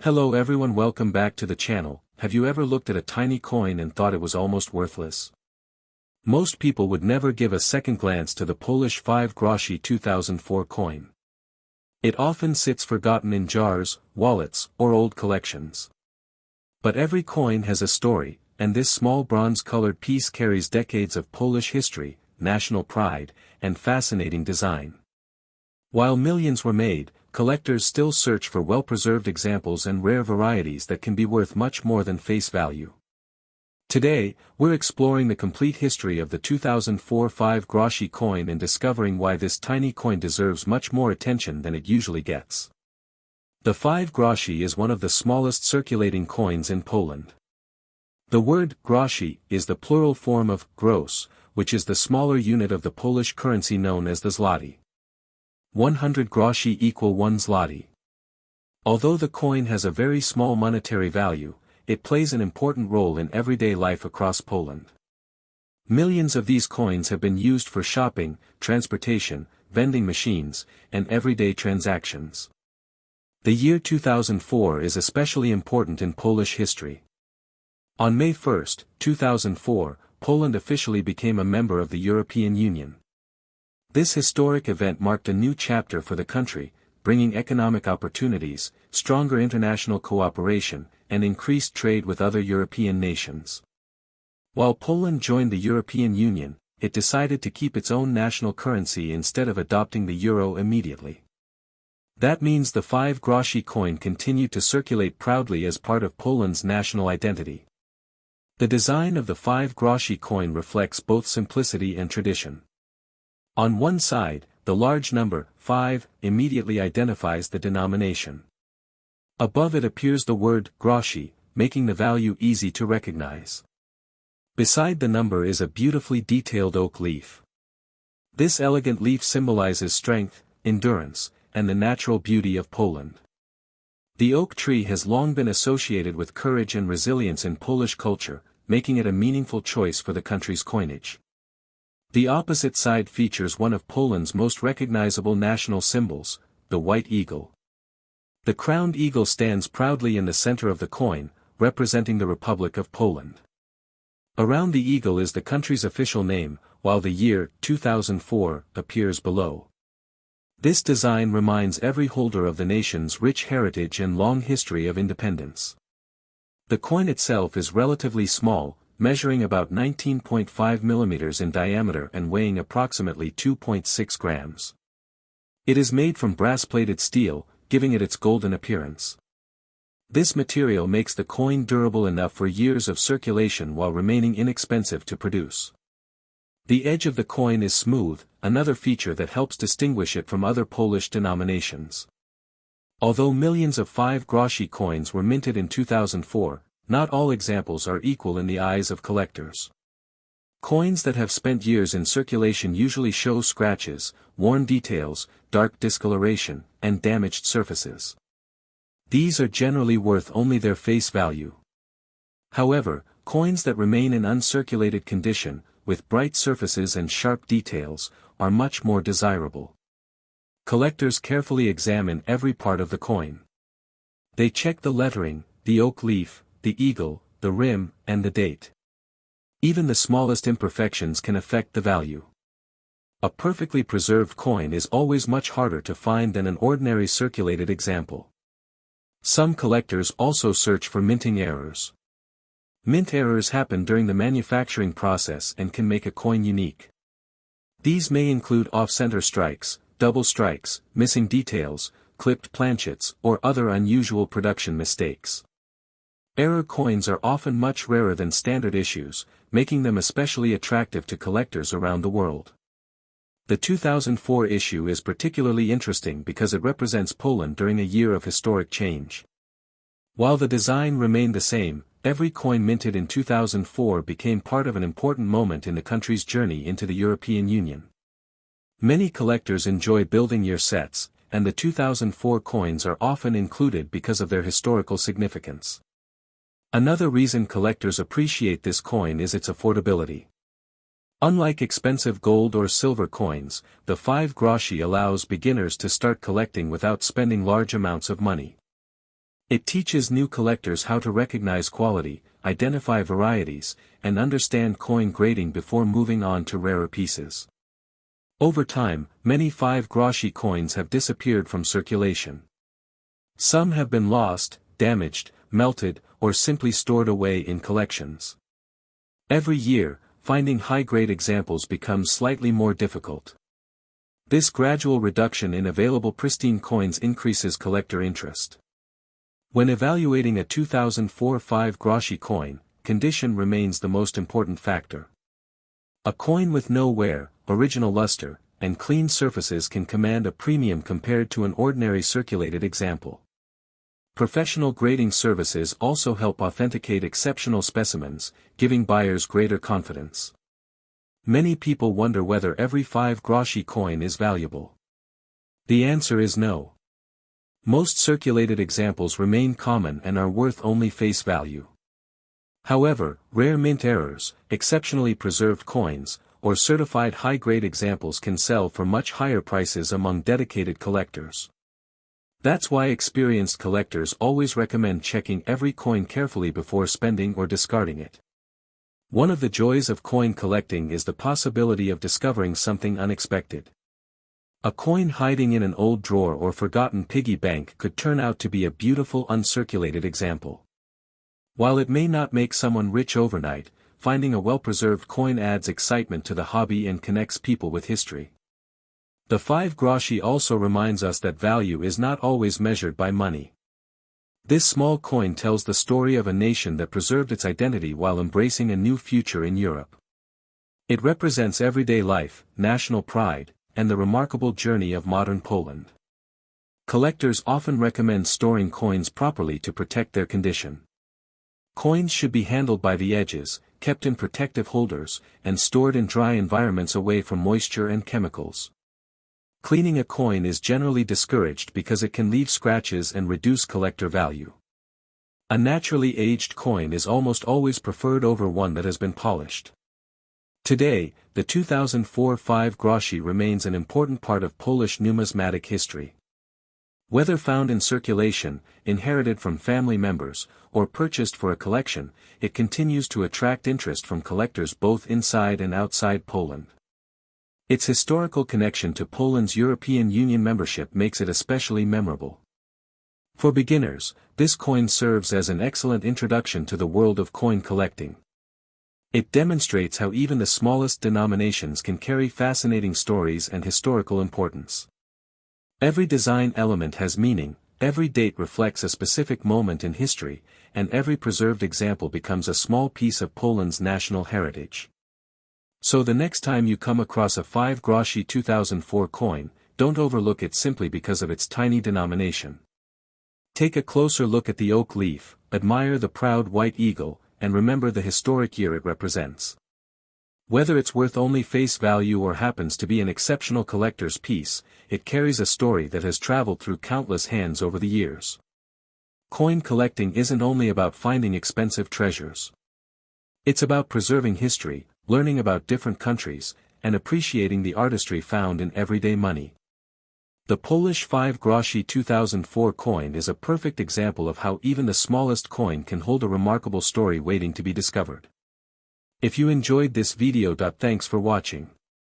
Hello everyone, welcome back to the channel. Have you ever looked at a tiny coin and thought it was almost worthless? Most people would never give a second glance to the Polish 5 groszy 2004 coin. It often sits forgotten in jars, wallets, or old collections. But every coin has a story, and this small bronze-colored piece carries decades of Polish history, national pride, and fascinating design. While millions were made, collectors still search for well-preserved examples and rare varieties that can be worth much more than face value. Today, we're exploring the complete history of the 2004 5 groszy coin and discovering why this tiny coin deserves much more attention than it usually gets. The 5 groszy is one of the smallest circulating coins in Poland. The word groszy is the plural form of grosz, which is the smaller unit of the Polish currency known as the zloty. 100 groszy equal 1 zloty. Although the coin has a very small monetary value, it plays an important role in everyday life across Poland. Millions of these coins have been used for shopping, transportation, vending machines, and everyday transactions. The year 2004 is especially important in Polish history. On May 1, 2004, Poland officially became a member of the European Union. This historic event marked a new chapter for the country, bringing economic opportunities, stronger international cooperation, and increased trade with other European nations. While Poland joined the European Union, it decided to keep its own national currency instead of adopting the euro immediately. That means the 5 groszy coin continued to circulate proudly as part of Poland's national identity. The design of the 5 groszy coin reflects both simplicity and tradition. On one side, the large number, 5, immediately identifies the denomination. Above it appears the word groszy, making the value easy to recognize. Beside the number is a beautifully detailed oak leaf. This elegant leaf symbolizes strength, endurance, and the natural beauty of Poland. The oak tree has long been associated with courage and resilience in Polish culture, making it a meaningful choice for the country's coinage. The opposite side features one of Poland's most recognizable national symbols, the white eagle. The crowned eagle stands proudly in the center of the coin, representing the Republic of Poland. Around the eagle is the country's official name, while the year, 2004, appears below. This design reminds every holder of the nation's rich heritage and long history of independence. The coin itself is relatively small, measuring about 19.5 millimeters in diameter and weighing approximately 2.6 grams. It is made from brass-plated steel, giving it its golden appearance. This material makes the coin durable enough for years of circulation while remaining inexpensive to produce. The edge of the coin is smooth, another feature that helps distinguish it from other Polish denominations. Although millions of 5 groszy coins were minted in 2004, not all examples are equal in the eyes of collectors. Coins that have spent years in circulation usually show scratches, worn details, dark discoloration, and damaged surfaces. These are generally worth only their face value. However, coins that remain in uncirculated condition, with bright surfaces and sharp details, are much more desirable. Collectors carefully examine every part of the coin. They check the lettering, the oak leaf, the eagle, the rim, and the date. Even the smallest imperfections can affect the value. A perfectly preserved coin is always much harder to find than an ordinary circulated example. Some collectors also search for minting errors. Mint errors happen during the manufacturing process and can make a coin unique. These may include off-center strikes, double strikes, missing details, clipped planchets, or other unusual production mistakes. Error coins are often much rarer than standard issues, making them especially attractive to collectors around the world. The 2004 issue is particularly interesting because it represents Poland during a year of historic change. While the design remained the same, every coin minted in 2004 became part of an important moment in the country's journey into the European Union. Many collectors enjoy building year sets, and the 2004 coins are often included because of their historical significance. Another reason collectors appreciate this coin is its affordability. Unlike expensive gold or silver coins, the 5 groszy allows beginners to start collecting without spending large amounts of money. It teaches new collectors how to recognize quality, identify varieties, and understand coin grading before moving on to rarer pieces. Over time, many 5 groszy coins have disappeared from circulation. Some have been lost, damaged, melted, or simply stored away in collections. Every year, finding high-grade examples becomes slightly more difficult. This gradual reduction in available pristine coins increases collector interest. When evaluating a 2004 5 groszy coin, condition remains the most important factor. A coin with no wear, original luster, and clean surfaces can command a premium compared to an ordinary circulated example. Professional grading services also help authenticate exceptional specimens, giving buyers greater confidence. Many people wonder whether every 5 groszy coin is valuable. The answer is no. Most circulated examples remain common and are worth only face value. However, rare mint errors, exceptionally preserved coins, or certified high-grade examples can sell for much higher prices among dedicated collectors. That's why experienced collectors always recommend checking every coin carefully before spending or discarding it. One of the joys of coin collecting is the possibility of discovering something unexpected. A coin hiding in an old drawer or forgotten piggy bank could turn out to be a beautiful uncirculated example. While it may not make someone rich overnight, finding a well-preserved coin adds excitement to the hobby and connects people with history. The 5 groszy also reminds us that value is not always measured by money. This small coin tells the story of a nation that preserved its identity while embracing a new future in Europe. It represents everyday life, national pride, and the remarkable journey of modern Poland. Collectors often recommend storing coins properly to protect their condition. Coins should be handled by the edges, kept in protective holders, and stored in dry environments away from moisture and chemicals. Cleaning a coin is generally discouraged because it can leave scratches and reduce collector value. A naturally aged coin is almost always preferred over one that has been polished. Today, the 2004 5 groszy remains an important part of Polish numismatic history. Whether found in circulation, inherited from family members, or purchased for a collection, it continues to attract interest from collectors both inside and outside Poland. Its historical connection to Poland's European Union membership makes it especially memorable. For beginners, this coin serves as an excellent introduction to the world of coin collecting. It demonstrates how even the smallest denominations can carry fascinating stories and historical importance. Every design element has meaning, every date reflects a specific moment in history, and every preserved example becomes a small piece of Poland's national heritage. So the next time you come across a 5 groszy 2004 coin, don't overlook it simply because of its tiny denomination. Take a closer look at the oak leaf, admire the proud white eagle, and remember the historic year it represents. Whether it's worth only face value or happens to be an exceptional collector's piece, it carries a story that has traveled through countless hands over the years. Coin collecting isn't only about finding expensive treasures. It's about preserving history, learning about different countries, and appreciating the artistry found in everyday money. The Polish 5 groszy 2004 coin is a perfect example of how even the smallest coin can hold a remarkable story waiting to be discovered. If you enjoyed this video, thanks for watching.